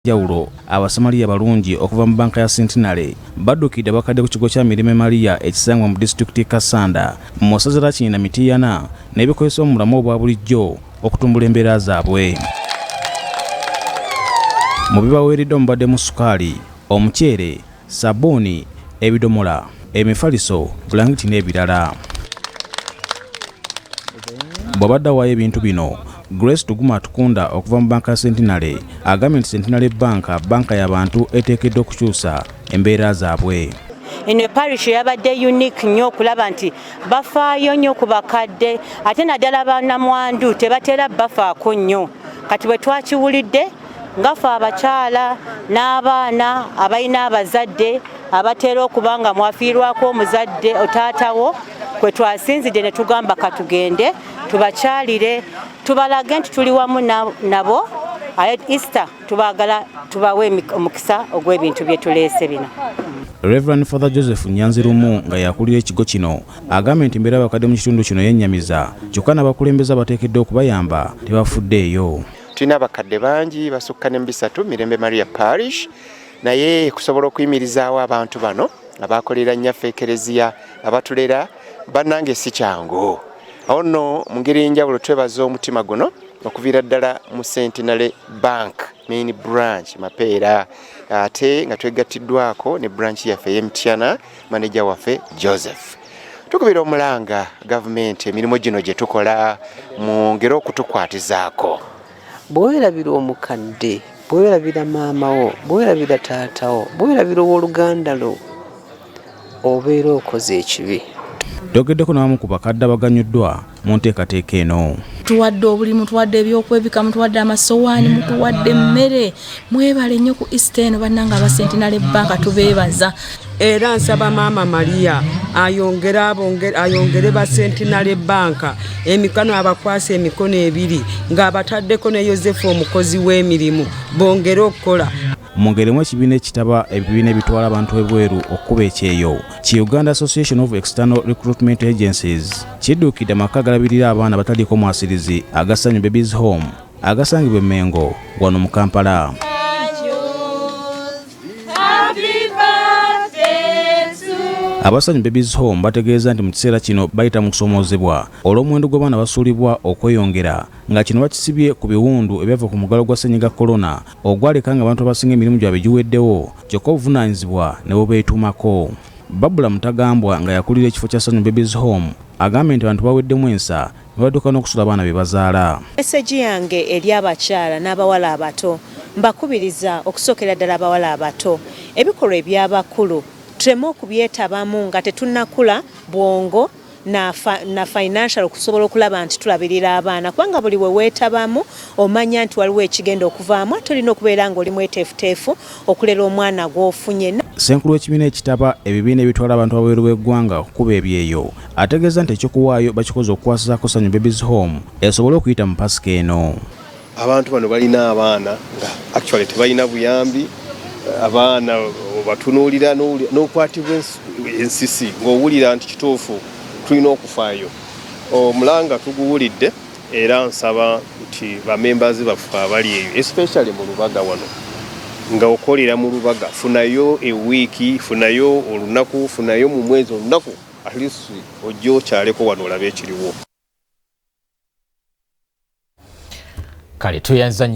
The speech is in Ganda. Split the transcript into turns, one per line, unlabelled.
ey'enjawulo abasamaliya balungi okuva mu banka ya Centinary baddukidde abakadde ku kigo Kya Mirembe Maria ekisangwa mu disitulikiti Kassanda mu ssaza la Kiyinda Mityana n'ebikozesebwa mu bulamu obwa bulijjo okutumbula embeera zaabwe. Mu bibaweereddwa mubaddemu sukaali, omuceere, sabbuuni, ebidomola, emifaliso, bulangiti n'ebirala. Bw'abadde awaayo ebintu bino, Grace Tuguma atukunda okuva mu banka ya Centinary agambye nti Centenary banka y'abantu eteekeddwa okukyusa embeera zaabwe.
Eno parish yabadde unique nnyo okulaba nti bafaayo nnyo ku bakadde ate naddala bannamwandu tebatera bafaako nnyo. Kati bwe twakiwulidde ngafe abakyala n'abaana abalina abazadde abatera okuba nga mwafiirwako omuzadde otaatawo kwe twasinzidde ne tugamba katugende tubakyalire tubalage nti tuli wamu nabo Easter tubagala tubawe omukisa ogw'ebintu bye tuleese bino.
Rev. Fr.Joseph Nyanzi Lumu nga yakulira ekigo kino agambye nti embeera abakadde mu kitundu kino yennyamiza kyokka n'abakulembeze abateekeddwa okubayamba tebafuddeeyo.
Tulina abakadde bangi basukka ne mu bisatu Mirembe Maria Parish naye kusobola okuyimirizaawo abantu bano abakolera nnyaffe ekereziya abatulera bannange si kyangu. Awo nno mu ngeri y'enjawulo twebaza omutima guno okuviira ddala mu Centenary Bank main branch Mapeera ate nga twegattiddwako ne branch yaffe ey'Emityana manager waffe Joseph. Tukubira omulanga gavumenti emirimu gino gye tukola mwongere okutukwatizaako.
Bw'owerabira omukadde, bw'owerabira maamawo, bw'owerabira taatawo, bw'owerabira owooluganda lo, obeera okoze ekibi.
Twogeddeko n'abamu ku bakadde abaganyuddwa mu nteekateeka eno.
Tuwadde obulimu, tuwadde ebyokwebika, mutuwadde amasowaani, mutuwadde emmere. Mwebale nnyo ku Easter eno bannange aba Centenary banka tubeebaza.
Era nsaba Maama Maria ayongere ba Centenary banka emikono abakwasa emikono ebiri ng'abataddeko ne Yozefu omukozi w'emirimu bongere okukola.
Mu ngeri mu ekibiina ekitaba ebibiina ebitwala abantu ebweru okukuba ekyeyo ki Uganda Association of External Recruitment Agencies kidduukidde amaka agalabirira abaana bataliko mwasirizi agasanyu Babies Home agasangibwa e Mengo wano mu Kampala. Abasanyu Babies Home bategeeza nti mu kiseera kino bayita mu kusomoozebwa olw'omuwendo gw'abaana basuulibwa okweyongera nga kino bakisibye ku biwundu ebyava ku muggalo gwa ssennyiga korona ogwaleka nga abantu abasinga emirimu gyabwe giweddewo kyokka obuvunaanyizibwa ne bubeetumako. Babula Mutagambwa nga yakulira ekifo kya Sanyu Babies Home agambye nti abantu baweddemu ensa ne badduka n'okusula abaana be bazaala.
Meseji yange eri abakyala n'abawala abato mbakubiriza okusookera ddala abawala abato ebikolwa eby'abakulu tuleme okubyetabamu nga tetunnakula bwongo na financial okusobola okulaba nti tulabirira abaana kubanga buli we weetabamu omanya nti waliwo ekigenda okuvaamu ate olina okubeera nga oli mweteefuteefu okulera omwana gw'ofunye.
Ssenkulu w'ekibiina ekitaba ebibiina ebitwala abantu abweru b'eggwanga okukuba ebyeyo ategeeza nti ekyokuwaayo bakikoze okukwasizaako Sanyu Babies Home esobole okuyita mu Pasika eno.
Abantu bano balina abaana nga actually tebalina buyambi abaana batunuulira n'okwatibwa ensisi ng'owulira nti kituufu tulina okufaayo. Omulanga tuguwulidde era nsaba nti bamembazi baffe abali eyo especially mu Lubaga wano nga okolera mu Lubaga funayo ewiiki funayo olunaku funayo mu mwezi olunaku at least ojja okyaleko wano olabe ekiriwo.
Kale tuyanza